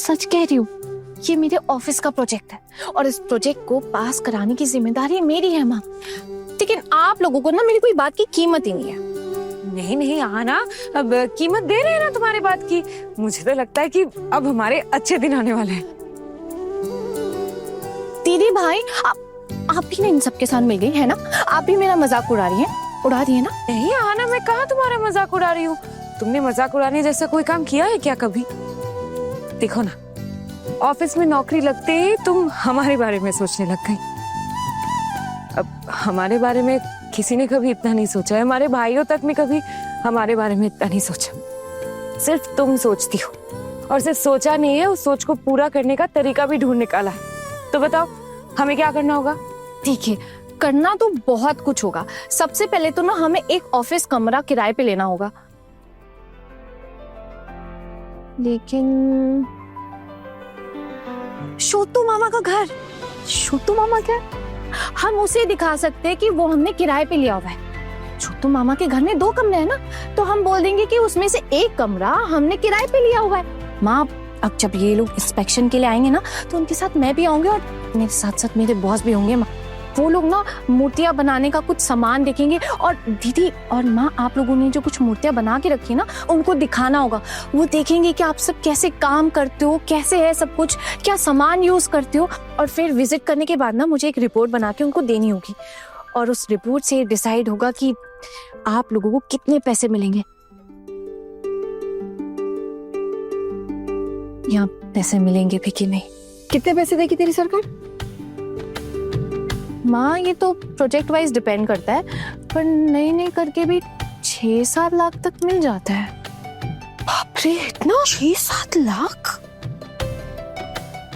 सच कह रही हूँ, ये मेरे ऑफिस का प्रोजेक्ट है और इस प्रोजेक्ट को पास कराने की जिम्मेदारी मेरी है माँ। लेकिन आप लोगों को ना मेरी कोई बात की कीमत ही नहीं है। नहीं नहीं आना, अब कीमत दे रहे हैं ना तुम्हारी बात की। मुझे तो लगता है कि अब हमारे अच्छे दिन आने वाले हैं। दीदी भाई आप भी ना इन सबके साथ मिल गई है ना? आप भी मेरा मजाक उड़ा रही हैं? उड़ा रही है ना? नहीं आना, मैं कहाँ तुम्हारा मजाक उड़ा रही हूँ। तुमने मजाक उड़ाने जैसा कोई काम किया है क्या कभी? देखो ना, ऑफिस में नौकरी लगते ही तुम हमारे बारे में सोचने लग गई। अब हमारे बारे में किसी ने कभी इतना नहीं सोचा है, हमारे भाइयों तक ने कभी हमारे बारे में इतना नहीं सोचा। सिर्फ तुम सोचती हो, और सिर्फ सोचा नहीं है, उस सोच को पूरा करने का तरीका भी ढूंढ निकाला है। तो बताओ हमें क्या करना होगा? ठीक है, करना तो बहुत कुछ होगा। सबसे पहले तो ना हमें एक ऑफिस कमरा किराए पे लेना होगा। लेकिन छोटू मामा का घर, छोटू मामा क्या, हम उसे दिखा सकते हैं कि वो हमने किराए पे लिया हुआ है। छोटू मामा के घर में 2 कमरे हैं ना, तो हम बोल देंगे कि उसमें से एक कमरा हमने किराए पे लिया हुआ है। माँ, अब जब ये लोग इंस्पेक्शन के लिए आएंगे ना, तो उनके साथ मैं भी आऊंगी और मेरे साथ साथ मेरे बॉस भी होंगे। माँ, वो लोग ना मूर्तियां बनाने का कुछ सामान देखेंगे और दीदी और माँ, आप लोगों ने जो कुछ मूर्तियां बना के रखी है ना, उनको दिखाना होगा। वो देखेंगे कि आप सब कैसे काम करते हो, कैसे है सब कुछ, क्या सामान यूज करते हो। और फिर विजिट करने के बाद ना मुझे एक रिपोर्ट बना के उनको देनी होगी और उस रिपोर्ट से डिसाइड होगा कि आप लोगों को कितने पैसे मिलेंगे या पैसे मिलेंगे भी कि नहीं। कितने पैसे देगी तेरी सरकार? माँ, ये तो प्रोजेक्ट वाइज डिपेंड करता है, पर नहीं करके भी 6-7 लाख तक मिल जाता है। बाप रे, इतना? 6-7 लाख?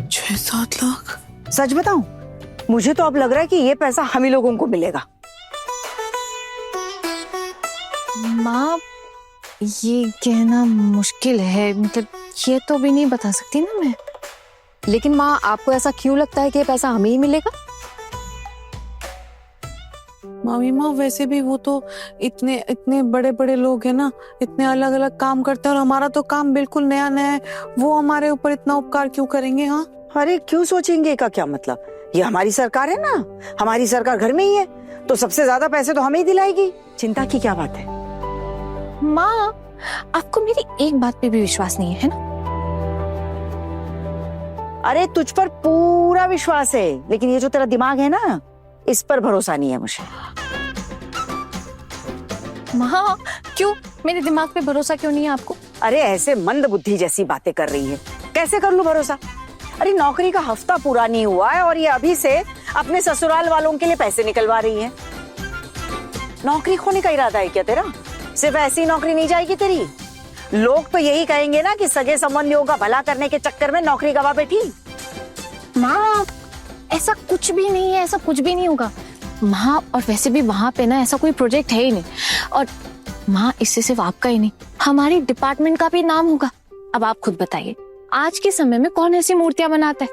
6-7 लाख? सच बताऊं, मुझे तो अब लग रहा है कि ये पैसा हम ही लोगों को मिलेगा। माँ, ये कहना मुश्किल है, मतलब ये तो भी नहीं बता सकती ना मैं। लेकिन माँ, आपको ऐसा क्यों लगता है कि ये पैसा हमें ही मिलेगा? मामी माँ, वैसे भी वो तो इतने बड़े बड़े लोग हैं ना, इतने अलग अलग काम करते हैं और हमारा तो काम बिल्कुल नया नया है। वो हमारे ऊपर इतना उपकार क्यों करेंगे? हाँ, अरे क्यों सोचेंगे का क्या मतलब? ये हमारी सरकार है ना, हमारी सरकार घर में ही है, तो सबसे ज्यादा पैसे तो हमें ही दिलाएगी। चिंता की क्या बात है? माँ, आपको मेरी एक बात पे भी विश्वास नहीं है ना? अरे तुझ पर पूरा विश्वास है, लेकिन ये जो तेरा दिमाग है ना, इस पर भरोसा नहीं है मुझे। माँ, क्यों? मेरे दिमाग पे भरोसा क्यों नहीं है आपको? अरे ऐसे मंद बुद्धि जैसी बातें कर रही है, कैसे कर लूं भरोसा? अरे नौकरी का हफ्ता पूरा नहीं हुआ है और ये अभी से अपने ससुराल वालों के लिए पैसे निकलवा रही है। नौकरी खोने का इरादा है क्या तेरा? सिर्फ ऐसी नौकरी नहीं जाएगी तेरी। लोग तो यही कहेंगे ना कि सगे संबंधियों का भला करने के चक्कर में नौकरी गवा बैठी। माँ, ऐसा कुछ भी नहीं है, ऐसा कुछ भी नहीं होगा माँ। और वैसे भी वहां पे ना ऐसा कोई प्रोजेक्ट है ही नहीं। और माँ, इससे सिर्फ आपका ही नहीं, हमारी डिपार्टमेंट का भी नाम होगा। अब आप खुद बताइए, आज के समय में कौन ऐसी मूर्तियां बनाता है?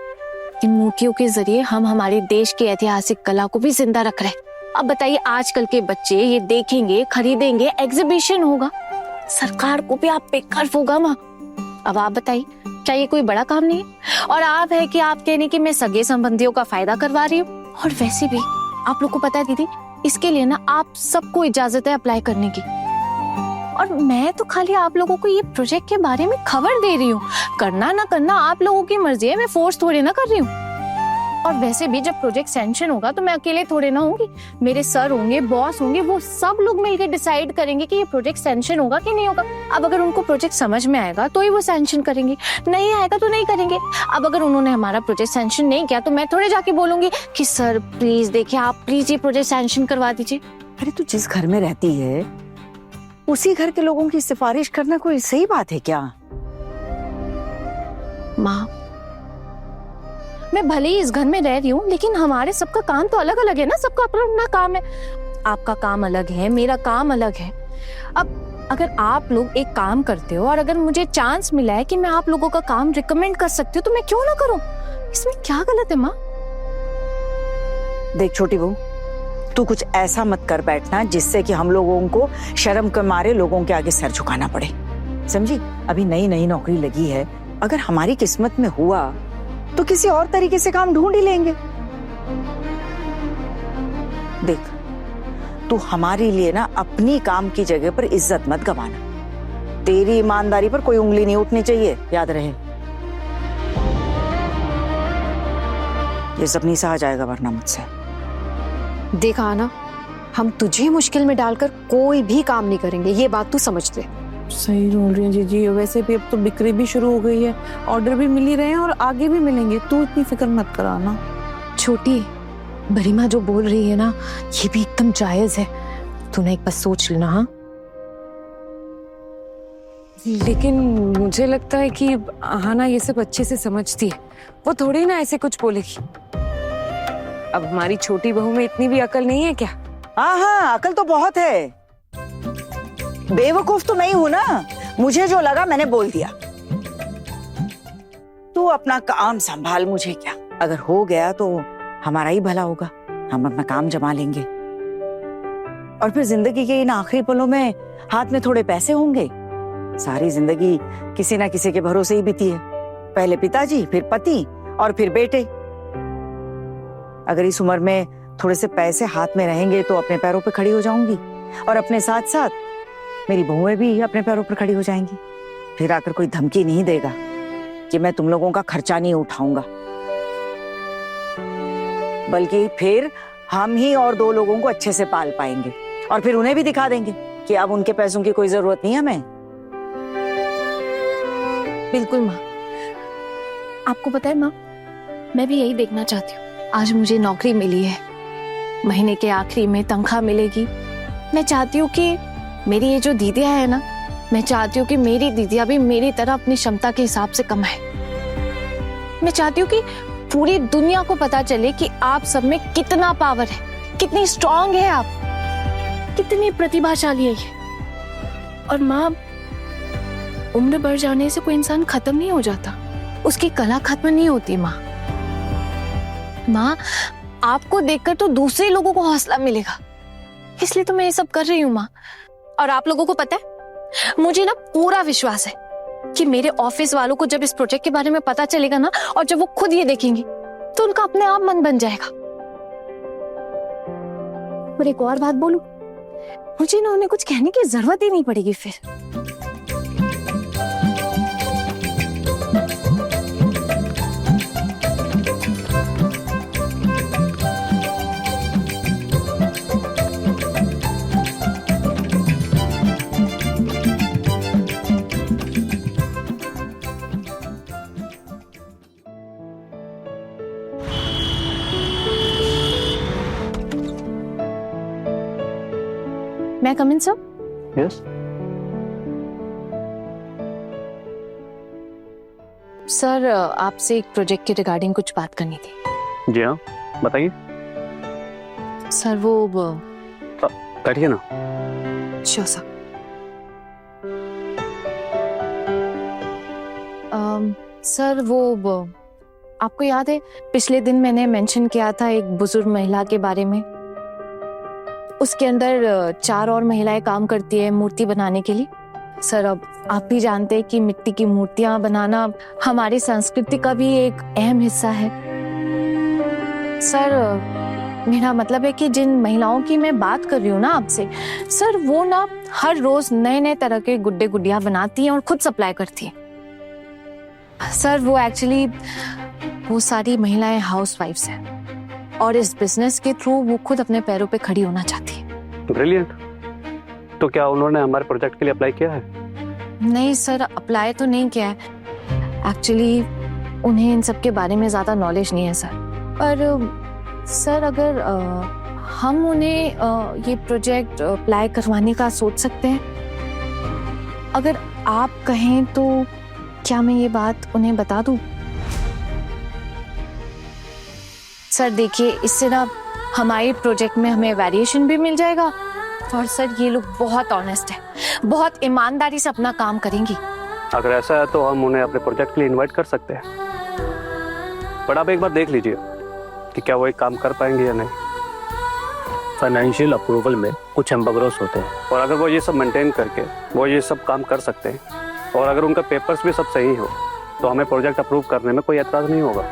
इन मूर्तियों के जरिए हम हमारे देश की ऐतिहासिक कला को भी जिंदा रख रहे हैं। अब बताइए, आजकल के बच्चे ये देखेंगे, खरीदेंगे, एग्जीबिशन होगा, सरकार को भी आप पे गर्व होगा माँ। अब आप बताइए, क्या ये कोई बड़ा काम नहीं है? और आप है कि आप कहने कि मैं सगे संबंधियों का फायदा करवा रही हूँ। और वैसे भी आप लोग को पता है दीदी, इसके लिए ना आप सबको इजाजत है अप्लाई करने की। और मैं तो खाली आप लोगों को ये प्रोजेक्ट के बारे में खबर दे रही हूँ। करना ना करना आप लोगों की मर्जी है, मैं फोर्स थोड़ी ना कर रही हूँ। और वैसे भी जब प्रोजेक्ट सैंक्शन होगा तो मैं अकेले थोड़े ना होंगी, मेरे सर होंगे, बॉस होंगे, वो सब लोग मिलकर डिसाइड करेंगे कि ये प्रोजेक्ट सैंक्शन होगा कि नहीं होगा। अब अगर उनको प्रोजेक्ट समझ में आएगा तो ही वो सैंक्शन करेंगे, नहीं आएगा तो नहीं करेंगे। अब अगर उन्होंने हमारा प्रोजेक्ट सैंक्शन नहीं किया तो मैं थोड़े जाके बोलूंगी कि सर प्लीज देखिए, आप प्लीज ये प्रोजेक्ट सैंक्शन करवा दीजिए। अरे तू जिस घर में रहती है उसी घर के लोगों की सिफारिश करना कोई सही बात है क्या? माँ, मैं भले ही इस घर में रह रही हूँ, लेकिन हमारे सबका काम तो अलग अलग है ना, सबका अपना अपना काम है। आपका काम अलग है, मेरा काम अलग है। अब अगर आप लोग एक काम करते हो और अगर मुझे चांस मिला है कि मैं आप लोगों का काम रिकमेंड कर सकती हूँ, तो मैं क्यों ना करूँ? इसमें क्या गलत है माँ? देख छोटी बहू, तू कुछ ऐसा मत कर बैठना जिससे कि हम लोगों को शर्म के मारे लोगों के आगे सर झुकाना पड़े, समझी? अभी नई नई नौकरी लगी है, अगर हमारी किस्मत में हुआ तो किसी और तरीके से काम ढूंढ ही लेंगे। देख, तू हमारे लिए ना अपनी काम की जगह पर इज्जत मत गंवाना। तेरी ईमानदारी पर कोई उंगली नहीं उठनी चाहिए, याद रहे। ये सब नहीं सहा जाएगा वरना मुझसे। देखा आना, हम तुझे मुश्किल में डालकर कोई भी काम नहीं करेंगे, ये बात तू समझ ले। सही बोल रही है जीजी। वैसे भी अब तो बिक्री भी शुरू हो गई है, ऑर्डर भी मिल ही रहे हैं और आगे भी मिलेंगे। तू इतनी फिक्र मत कराना। छोटी, बड़ी माँ जो बोल रही है ना, ये भी एकदम जायज है। तूने एक बार सोच लेना। हाँ, लेकिन मुझे लगता है कि आहाना ये सब अच्छे से समझती है, वो थोड़ी ना ऐसे कुछ बोलेगी। अब हमारी छोटी बहू में इतनी भी अकल नहीं है क्या? हाँ हाँ, अकल तो बहुत है। बेवकूफ तो नहीं हूं ना, मुझे जो लगा मैंने बोल दिया। तू अपना काम संभाल, मुझे क्या। अगर हो गया तो हमारा ही भला होगा, हम अपना काम जमा लेंगे और फिर जिंदगी के इन आखिरी पलों में हाथ में थोड़े पैसे होंगे। सारी जिंदगी किसी ना किसी के भरोसे ही बीती है, पहले पिताजी, फिर पति और फिर बेटे। अगर इस उम्र में थोड़े से पैसे हाथ में रहेंगे तो अपने पैरों पर खड़ी हो जाऊंगी और अपने साथ साथ मेरी बहुएं भी अपने पैरों पर खड़ी हो जाएंगी। फिर आकर कोई धमकी नहीं देगा कि मैं तुम लोगों का खर्चा नहीं उठाऊंगा, बल्कि फिर हम ही और 2 लोगों को अच्छे से पाल पाएंगे और फिर उन्हें भी दिखा देंगे कि अब उनके पैसों की कोई जरूरत नहीं है हमें। बिल्कुल माँ। आपको पता है माँ, मैं भी यही देखना चाहती हूँ। आज मुझे नौकरी मिली है, महीने के आखिरी में तनख्वाह मिलेगी। मैं चाहती हूँ कि मेरी ये जो दीदियाँ है ना, मैं चाहती हूँ कि मेरी दीदियाँ भी मेरी तरह अपनी क्षमता के हिसाब से कमाए। मैं चाहती हूँ कि पूरी दुनिया को पता चले कि आप सब में कितना पावर है, कितनी स्ट्रांग है आप, कितनी प्रतिभाशाली है ये। और माँ, उम्र बढ़ जाने से कोई इंसान खत्म नहीं हो जाता, उसकी कला खत्म नहीं होती। माँ, आपको देखकर तो दूसरे लोगों को हौसला मिलेगा, इसलिए तो मैं ये सब कर रही हूँ माँ। और आप लोगों को पता है, मुझे ना पूरा विश्वास है कि मेरे ऑफिस वालों को जब इस प्रोजेक्ट के बारे में पता चलेगा ना, और जब वो खुद ये देखेंगे तो उनका अपने आप मन बन जाएगा। और एक और बात बोलूं, मुझे ना उन्हें कुछ कहने की जरूरत ही नहीं पड़ेगी फिर। मैं कम इन सर? यस। सर, आपसे एक प्रोजेक्ट के रिगार्डिंग कुछ बात करनी थी। जी हाँ, बताइए। सर वो बैठिए ना। Sure sir. सर वो आपको याद है पिछले दिन मैंने मेंशन किया था एक बुजुर्ग महिला के बारे में, उसके अंदर 4 और महिलाएं काम करती है मूर्ति बनाने के लिए। सर, अब आप भी जानते हैं कि मिट्टी की मूर्तियां बनाना हमारी संस्कृति का भी एक अहम हिस्सा है। सर, मेरा मतलब है कि जिन महिलाओं की मैं बात कर रही हूँ ना आपसे, सर वो ना हर रोज नए नए तरह के गुड्डे गुड़िया बनाती हैं और खुद सप्लाई करती हैं। सर वो एक्चुअली वो सारी महिलाएं हाउसवाइफ्स हैं और इस बिजनेस के थ्रू वो खुद अपने पैरों पे खड़ी होना चाहती है। ब्रिलियंट। तो क्या उन्होंने हमारे प्रोजेक्ट के लिए अप्लाई किया है? नहीं सर, अप्लाई तो नहीं किया है। एक्चुअली उन्हें इन सब के बारे में ज्यादा नॉलेज नहीं है सर। पर सर अगर हम उन्हें ये प्रोजेक्ट अप्लाई करवाने का सोच सकते हैं, अगर आप कहें तो क्या मैं ये बात उन्हें बता दूं? सर देखिए, इससे ना हमारे प्रोजेक्ट में हमें वेरिएशन भी मिल जाएगा और सर ये लोग बहुत ऑनेस्ट है, बहुत ईमानदारी से अपना काम करेंगी। अगर ऐसा है तो हम उन्हें अपने प्रोजेक्ट के लिए इनवाइट कर सकते हैं, पर आप एक बार देख लीजिए कि क्या वो एक काम कर पाएंगे या नहीं। फाइनेंशियल अप्रूवल में कुछ एम्बर्गोस होते हैं, और अगर वो ये सब मेंटेन करके वो ये सब काम कर सकते हैं और अगर उनका पेपर्स भी सब सही हो तो हमें प्रोजेक्ट अप्रूव करने में कोई एतराज नहीं होगा।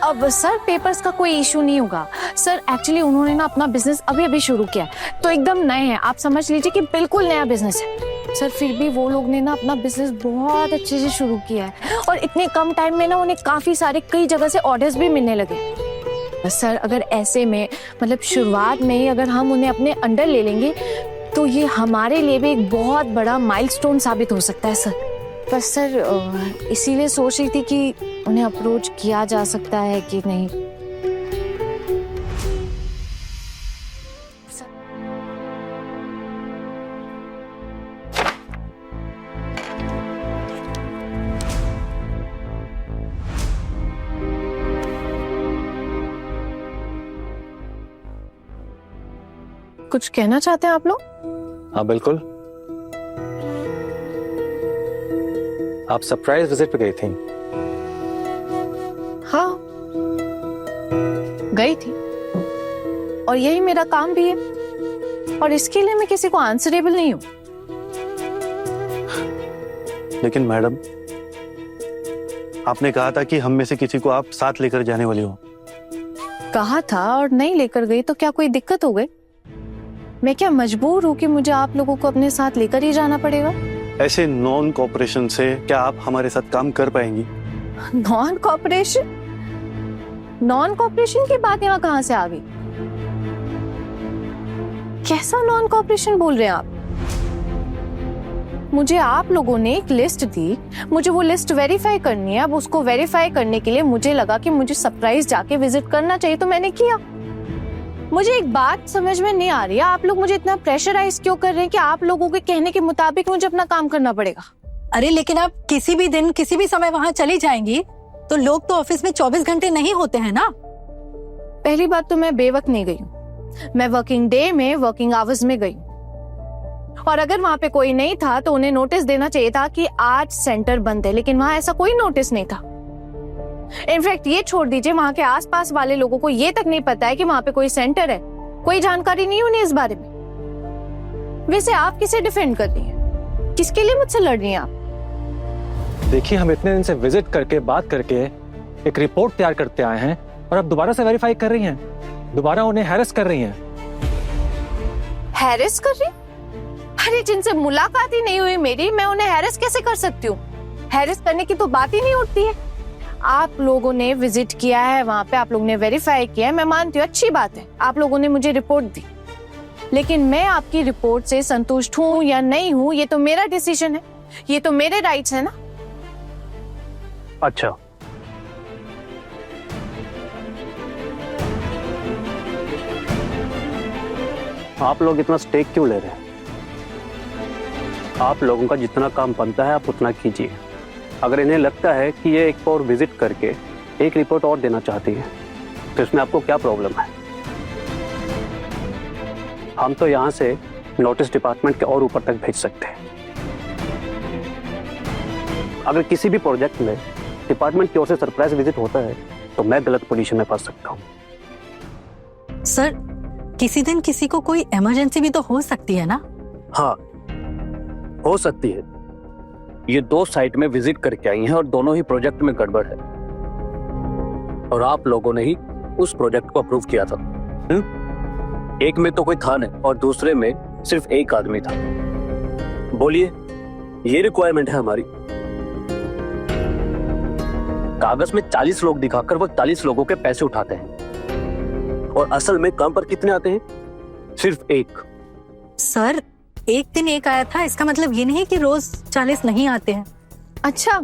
अब सर पेपर्स का कोई इशू नहीं होगा सर। एक्चुअली उन्होंने ना अपना बिजनेस अभी अभी शुरू किया है, तो एकदम नए हैं। आप समझ लीजिए कि बिल्कुल नया बिजनेस है सर। फिर भी वो लोग ने ना अपना बिजनेस बहुत अच्छे से शुरू किया है और इतने कम टाइम में ना उन्हें काफी सारे कई जगह से ऑर्डर्स भी मिलने लगे सर। अगर ऐसे में मतलब शुरुआत में ही अगर हम उन्हें अपने अंडर ले लेंगे तो ये हमारे लिए भी एक बहुत बड़ा माइलस्टोन साबित हो सकता है सर। बस सर इसीलिए सोच रही थी कि उन्हें अप्रोच किया जा सकता है कि नहीं। कुछ कहना चाहते हैं आप लोग? हाँ बिल्कुल। आप सरप्राइज विजिट पे गई थी। हाँ गई थी और यही मेरा काम भी है और इसके लिए मैं किसी को आंसरेबल नहीं हूं। लेकिन मैडम आपने कहा था कि हम में से किसी को आप साथ लेकर जाने वाली हो। कहा था और नहीं लेकर गई तो क्या कोई दिक्कत हो गई? मैं क्या मजबूर हूं कि मुझे आप लोगों को अपने साथ लेकर ही जाना पड़ेगा? ऐसे नॉन कोऑपरेशन से क्या आप हमारे साथ काम कर पाएंगी? Non cooperation? नॉन कोऑपरेशन की बात यहाँ कहाँ से आ गई? कैसा नॉन कोऑपरेशन बोल रहे हैं आप? मुझे आप लोगों ने एक लिस्ट दी, मुझे वो लिस्ट वेरीफाई करनी है। अब उसको वेरीफाई करने के लिए मुझे लगा कि मुझे सरप्राइज जाके विजिट करना चाहिए, तो मैंने किया। मुझे एक बात समझ में नहीं आ रही है, आप लोग मुझे इतना प्रेशराइज क्यों कर रहे हैं कि आप लोगों के कहने के मुताबिक मुझे अपना काम करना पड़ेगा? अरे लेकिन आप किसी भी दिन किसी भी समय वहाँ चली जाएंगी तो लोग तो ऑफिस में 24 घंटे नहीं होते हैं ना। पहली बात तो मैं बेवक्त नहीं गई हूँ, मैं वर्किंग डे में वर्किंग आवर्स में गई। और अगर वहां पे कोई नहीं था तो उन्हें नोटिस देना चाहिए था कि आज सेंटर बंद है, लेकिन वहां ऐसा कोई नोटिस नहीं था। इनफैक्ट ये छोड़ दीजिए, वहां के आसपास वाले लोगों को ये तक नहीं पता है कि वहां पे कोई सेंटर है, कोई जानकारी नहीं उन्हें इस बारे में। वैसे आप किसे डिफेंड कर रही हैं? किसके लिए मुझसे लड़ रही हैं आप? देखिए हम इतने दिन से विजिट करके बात करके एक रिपोर्ट तैयार करते आए हैं और अब दोबारा से वेरीफाई कर रही हैं, दोबारा उन्हें हैरेस कर रही हैं। हैरेस कर रही? अरे जिनसे मुलाकात ही नहीं हुई मेरी, मैं उन्हें हैरेस कैसे कर सकती हूँ? हैरेस करने की तो बात ही नहीं उठती है। आप लोगों ने विजिट किया है वहां पे, आप लोगों ने वेरीफाई किया है, मैं मानती हूँ, अच्छी बात है। आप लोगों ने मुझे रिपोर्ट दी, लेकिन मैं आपकी रिपोर्ट से संतुष्ट हूँ या नहीं हूँ ये तो मेरा डिसीजन है, ये तो मेरे राइट्स है ना। अच्छा, आप लोग इतना स्टेक क्यों ले रहे हैं? आप लोगों का जितना काम बनता है आप उतना कीजिए। अगर इन्हें लगता है कि ये एक और विजिट करके एक रिपोर्ट और देना चाहती है तो इसमें आपको क्या प्रॉब्लम है? हम तो यहाँ से नोटिस डिपार्टमेंट के और ऊपर तक भेज सकते हैं। अगर किसी भी प्रोजेक्ट में डिपार्टमेंट की ओर से सरप्राइज विजिट होता है तो मैं गलत पोजीशन में फंस सकता हूँ। सर किसी दिन किसी को कोई इमरजेंसी भी तो हो सकती है ना। हाँ हो सकती है। ये दो साइट में विजिट करके आई हैं और दोनों ही प्रोजेक्ट में गड़बड़ है और आप लोगों ने ही उस प्रोजेक्ट को अप्रूव किया था। एक में तो कोई था नहीं और दूसरे में सिर्फ एक आदमी था। बोलिए, ये रिक्वायरमेंट है हमारी। कागज में 40 लोग दिखाकर वो 40 लोगों के पैसे उठाते हैं और असल में काम पर कितने आते हैं? सिर्फ एक। सर एक दिन एक आया था, इसका मतलब ये नहीं कि रोज 40 नहीं आते हैं। अच्छा,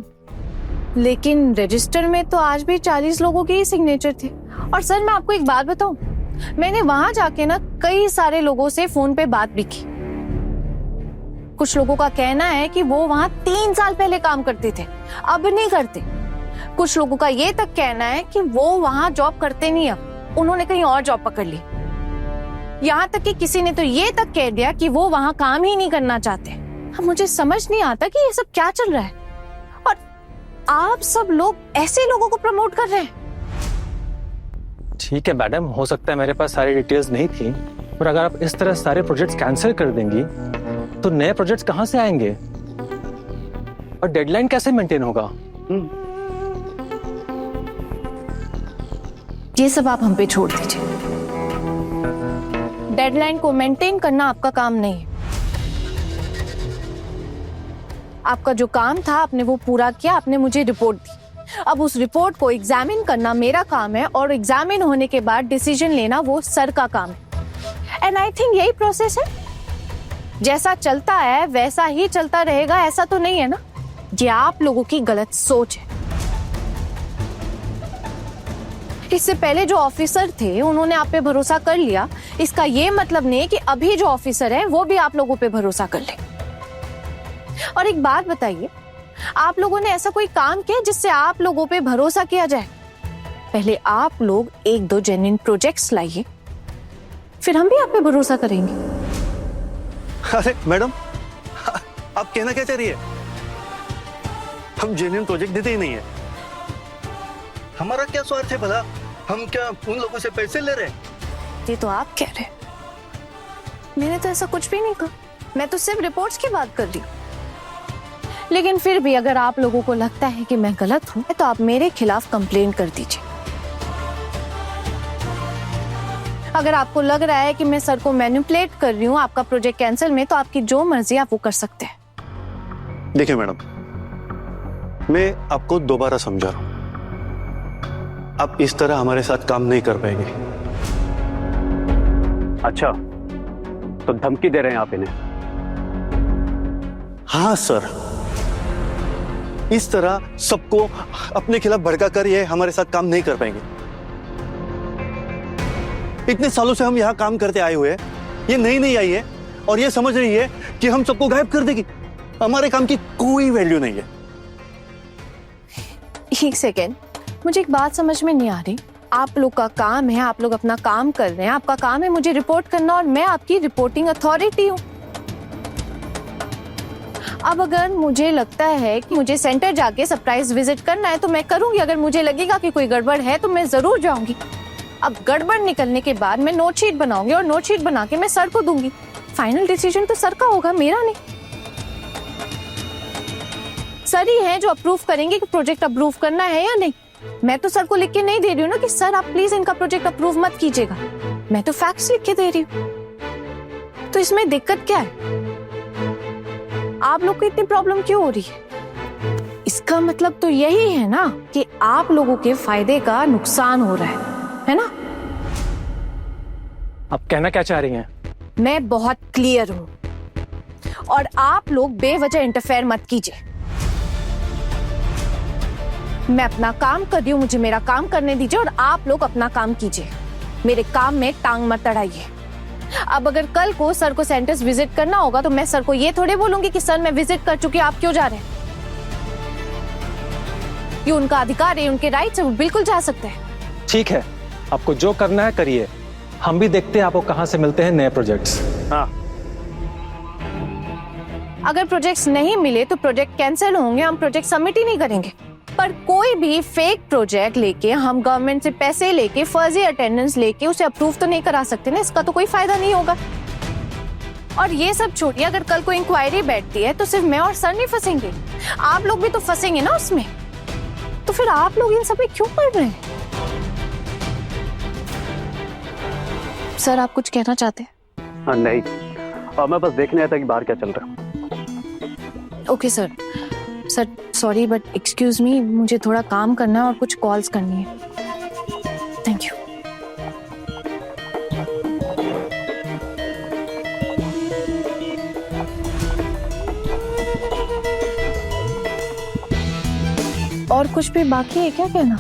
लेकिन रजिस्टर में तो आज भी 40 लोगों के ही सिग्नेचर थे। और सर मैं आपको एक बात बताऊं, मैंने वहां जाके ना कई सारे लोगों से फोन पे बात भी की। कुछ लोगों का कहना है कि वो वहां 3 साल पहले काम करते थे, अब नहीं करते। कुछ लोगों का ये तक कहना है कि वो वहां जॉब करते नहीं, अब उन्होंने कहीं और जॉब पकड़ ली। यहाँ तक कि किसी ने तो ये तक कह दिया कि वो वहां काम ही नहीं करना चाहते। अब मुझे समझ नहीं आता कि ये सब क्या चल रहा है और आप सब लोग ऐसे लोगों को प्रमोट कर रहे हैं। ठीक है मैडम, हो सकता है मेरे पास सारी डिटेल्स नहीं थी, पर अगर आप इस तरह सारे प्रोजेक्ट्स कैंसिल कर देंगी तो नए प्रोजेक्ट्स कहाँ से आएंगे और डेडलाइन कैसे मेंटेन होगा? ये सब आप हम पे छोड़ दीजिए। डेडलाइन को मेंटेन करना आपका काम नहीं है। आपका जो काम था आपने वो पूरा किया, आपने मुझे रिपोर्ट दी। अब उस रिपोर्ट को एग्जामिन करना मेरा काम है और एग्जामिन होने के बाद डिसीजन लेना वो सर का काम है। एंड आई थिंक यही प्रोसेस है। जैसा चलता है वैसा ही चलता रहेगा, ऐसा तो नहीं है ना? ये आप लोगों की गलत सोच है। इससे पहले जो ऑफिसर थे उन्होंने आप पे भरोसा कर लिया, इसका ये मतलब नहीं कि अभी जो ऑफिसर है वो भी आप लोगों पे भरोसा कर ले। और एक बात बताइए, आप लोगों ने ऐसा कोई काम किया जिससे आप लोगों पे भरोसा किया जाए? पहले आप लोग एक दो जेन्युइन प्रोजेक्ट्स लाइए, फिर हम भी आप पे भरोसा करेंगे। अरे मैडम, आप कहना क्या चाह रही है? हम जेन्युइन प्रोजेक्ट देते ही नहीं है। हमारा क्या स्वार्थ है भला? हम क्या उन लोगों से पैसे ले रहे हैं? ये तो आप कह रहे हैं, मैंने तो ऐसा कुछ भी नहीं कहा। मैं तो सिर्फ रिपोर्ट्स की बात कर रही हूँ। लेकिन फिर भी अगर आप लोगों को लगता है कि मैं गलत हूं तो आप मेरे खिलाफ कंप्लेन कर दीजिए। अगर आपको लग रहा है कि मैं सर को मैनिपुलेट कर रही हूँ आपका प्रोजेक्ट कैंसिल में, तो आपकी जो मर्जी आप वो कर सकते हैं। देखिए मैडम, मैं आपको दोबारा समझा रहा हूं, आप इस तरह हमारे साथ काम नहीं कर पाएंगे। अच्छा, तो धमकी दे रहे हैं आप इन्हें? हाँ सर, इस तरह सबको अपने खिलाफ भड़का कर ये हमारे साथ काम नहीं कर पाएंगे। इतने सालों से हम यहाँ काम करते आए हुए हैं, ये नई आई है और ये समझ रही है कि हम सबको गायब कर देगी। हमारे काम की कोई वैल्यू नहीं है। एक सेकेंड, मुझे एक बात समझ में नहीं आ रही। आप लोग का काम है, आप लोग अपना काम कर रहे हैं, आपका काम है मुझे रिपोर्ट करना और मैं आपकी रिपोर्टिंग अथॉरिटी हूँ। अब अगर मुझे लगता है कि मुझे सेंटर जाके सरप्राइज विजिट करना है तो मैं करूंगी। अगर मुझे लगेगा कि कोई गड़बड़ है तो मैं जरूर जाऊंगी। अब गड़बड़ निकलने के बाद मैं नोट शीट बनाऊंगी और नोट शीट बना के मैं सर को दूंगी। फाइनल डिसीजन तो सर का होगा, मेरा नहीं। सर ही है जो अप्रूव करेंगे कि प्रोजेक्ट अप्रूव करना है या नहीं। मैं तो सर को लिख के नहीं दे रही हूँ ना कि सर आप प्लीज इनका प्रोजेक्ट अप्रूव मत कीजिएगा। मैं तो फैक्ट्स लिख के दे रही हूँ। तो इसमें दिक्कत क्या है? आप लोग को इतनी प्रॉब्लम क्यों हो रही है? इसका मतलब तो यही है ना कि आप लोगों के फायदे का नुकसान हो रहा है ना? आप कहना क्या चाह रही हैं? मैं बहुत क्लियर हूं और आप लोग बेवजह इंटरफेयर मत कीजिए। मैं अपना काम कर रही हूं, मुझे मेरा काम करने दीजिए और आप लोग अपना काम कीजिए। मेरे काम में टांग मत अड़ाइए। अब अगर कल को सर को सेंटर्स विजिट करना होगा तो मैं सर को ये थोड़े बोलूंगी कि सर मैं विजिट कर चुकी, आप क्यों जा रहे हैं? ये उनका अधिकार है, उनके राइट्स है, वो बिल्कुल जा सकते हैं। ठीक है, आपको जो करना है करिए। हम भी देखते हैं आपको कहां से मिलते हैं नए प्रोजेक्ट्स। हाँ, अगर प्रोजेक्ट्स नहीं मिले तो प्रोजेक्ट कैंसिल होंगे, हम प्रोजेक्ट सबमिट ही नहीं करेंगे। पर कोई भी फेक प्रोजेक्ट लेके हम गवर्नमेंट से पैसे लेके फर्जी अटेंडेंस लेके उसे अप्रूव तो नहीं करा सकते ना, इसका तो कोई फायदा नहीं होगा। और ये सब छोड़िए, अगर कल को इंक्वायरी बैठती है तो सिर्फ मैं और सर नहीं फंसेंगे, आप लोग भी तो फंसेंगे ना उसमें। तो फिर आप लोग इन सब में क्यों पड़ रहे हैं? सर आप कुछ कहना चाहते हैं? हाँ नहीं, मैं बस देखने आया था कि बाहर क्या चल रहा है। Okay sir sorry but excuse me, मुझे थोड़ा काम करना है और कुछ कॉल्स करनी है। Thank you. और कुछ भी बाकी है क्या कहना?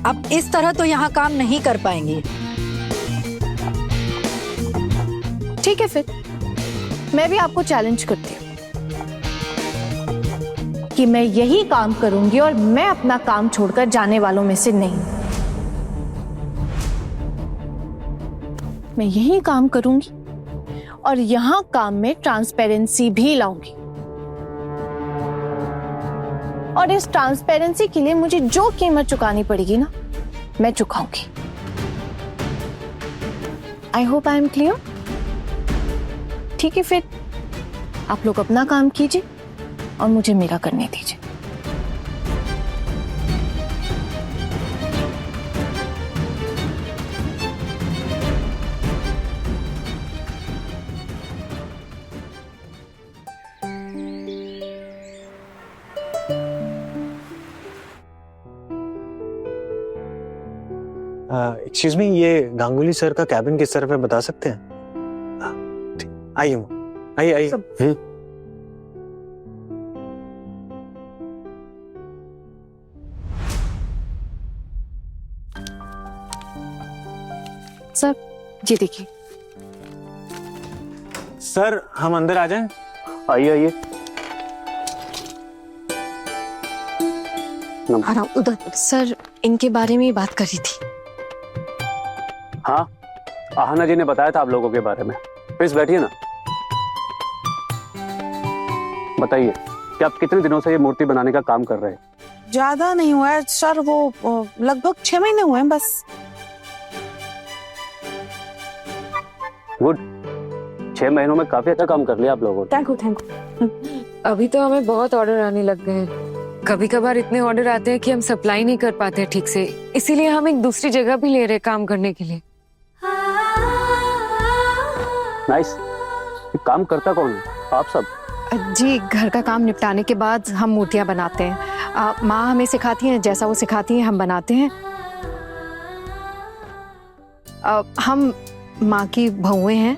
अब इस तरह तो यहाँ काम नहीं कर पाएंगे। ठीक है, फिर मैं भी आपको चैलेंज करती हूँ कि मैं यही काम करूंगी और मैं अपना काम छोड़कर जाने वालों में से नहीं। मैं यही काम करूंगी और यहां काम में ट्रांसपेरेंसी भी लाऊंगी। और इस ट्रांसपेरेंसी के लिए मुझे जो कीमत चुकानी पड़ेगी ना, मैं चुकाऊंगी। I hope I am clear. ठीक है, फिर आप लोग अपना काम कीजिए और मुझे मेरा करने दीजिए। एक्सक्यूज मी, ये गांगुली सर का कैबिन किस तरफ है बता सकते हैं? ठीक, आइए आइए आइए। सर ये देखिए। सर हम अंदर आ जाएं? आइए आइए। आराम उधर। सर इनके बारे में ही बात कर रही थी। हाँ, आहना जी ने बताया था आप लोगों के बारे में। प्लीज बैठिए ना। बताइए कि आप कितने दिनों से ये मूर्ति बनाने का काम कर रहे हैं? ज्यादा नहीं हुआ है सर, वो लगभग 6 महीने हुए हैं बस। गुड, 6 महीनों में काफी अच्छा काम कर लिया आप लोगों ने। Thank you. अभी तो हमें बहुत ऑर्डर आने लग गए हैं। कभी कभार इतने ऑर्डर आते हैं कि हम सप्लाई नहीं कर पाते हैं ठीक से, इसीलिए हम एक दूसरी जगह भी ले रहे हैं काम करने के लिए। नाइस। काम करता कौन है? आप सब? जी, घर का काम निपटाने के बाद हम मूर्तियां बनाते हैं। माँ हमें सिखाती हैं, जैसा वो सिखाती हैं हम बनाते हैं। हम माँ की बहुएं हैं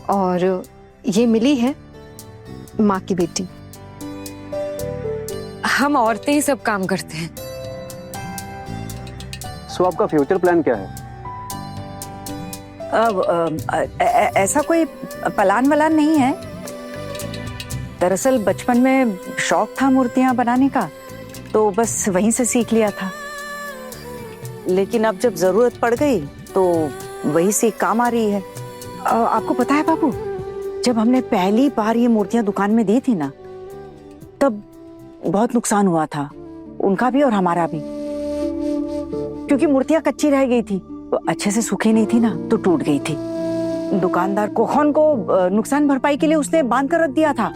और ये मिली है माँ की बेटी। हम औरतें ही सब काम करते हैं। सो आपका फ्यूचर प्लान क्या है? ऐसा कोई प्लान वलान नहीं है। दरअसल बचपन में शौक था मूर्तियां बनाने का, तो बस वहीं से सीख लिया था। लेकिन अब जब जरूरत पड़ गई तो वही सीख काम आ रही है। आपको पता है बाबू, जब हमने पहली बार ये मूर्तियां दुकान में दी थी ना, तब बहुत नुकसान हुआ था, उनका भी और हमारा भी। क्योंकि मूर्तियां कच्ची रह गई थी, तो अच्छे से सूखी नहीं थी ना, तो टूट गई थी। दुकानदार कोहन को नुकसान भरपाई के लिए उसने बांध कर रख दिया था।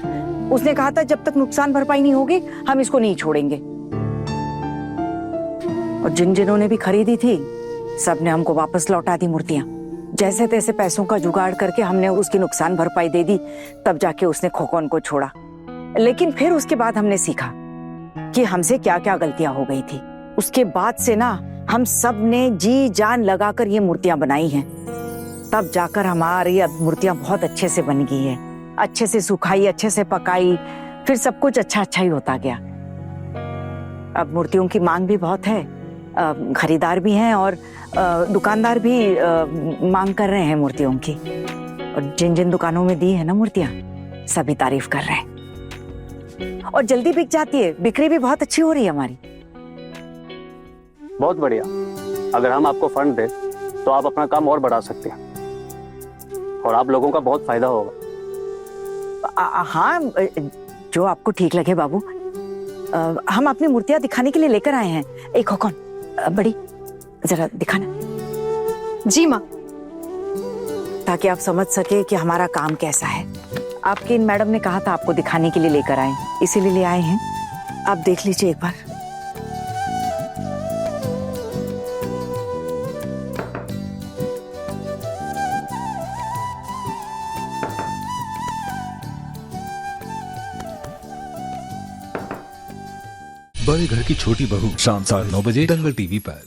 उसने कहा था जब तक नुकसान भरपाई नहीं होगी हम इसको नहीं छोड़ेंगे। और जिन्होंने भी खरीदी थी सब ने हमको वापस लौटा दी मूर्तियां। जैसे तैसे पैसों का जुगाड़ करके हमने उसकी नुकसान भरपाई दे दी, तब जाके उसने खोखन को छोड़ा। लेकिन फिर उसके बाद हमने सीखा कि हमसे क्या क्या गलतियां हो गई थी। उसके बाद से ना हम सब ने जी जान लगाकर ये मूर्तियां बनाई हैं। तब जाकर हमारी अब मूर्तियां बहुत अच्छे से बन गई है। अच्छे से सुखाई, अच्छे से पकाई, फिर सब कुछ अच्छा अच्छा ही होता गया। अब मूर्तियों की मांग भी बहुत है, खरीदार भी हैं और दुकानदार भी मांग कर रहे हैं मूर्तियों की। और जिन जिन दुकानों में दी है ना मूर्तियां, सभी तारीफ कर रहे हैं और जल्दी बिक जाती है। बिक्री भी बहुत अच्छी हो रही है हमारी। बहुत बढ़िया। अगर हम आपको फंड दें तो आप अपना काम और बढ़ा सकते हैं और आप लोगों का बहुत फायदा होगा। हाँ, जो आपको ठीक लगे बाबू। हम अपनी मूर्तियां दिखाने के लिए लेकर आए हैं। एक खोखन बड़ी, जरा दिखाना। जी माँ। ताकि आप समझ सके कि हमारा काम कैसा है। आपकी इन मैडम ने कहा था आपको दिखाने के लिए लेकर आए, इसीलिए ले आए हैं। आप देख लीजिए एक बार। बड़े घर की छोटी बहू शाम 9:30 दंगल टीवी पर।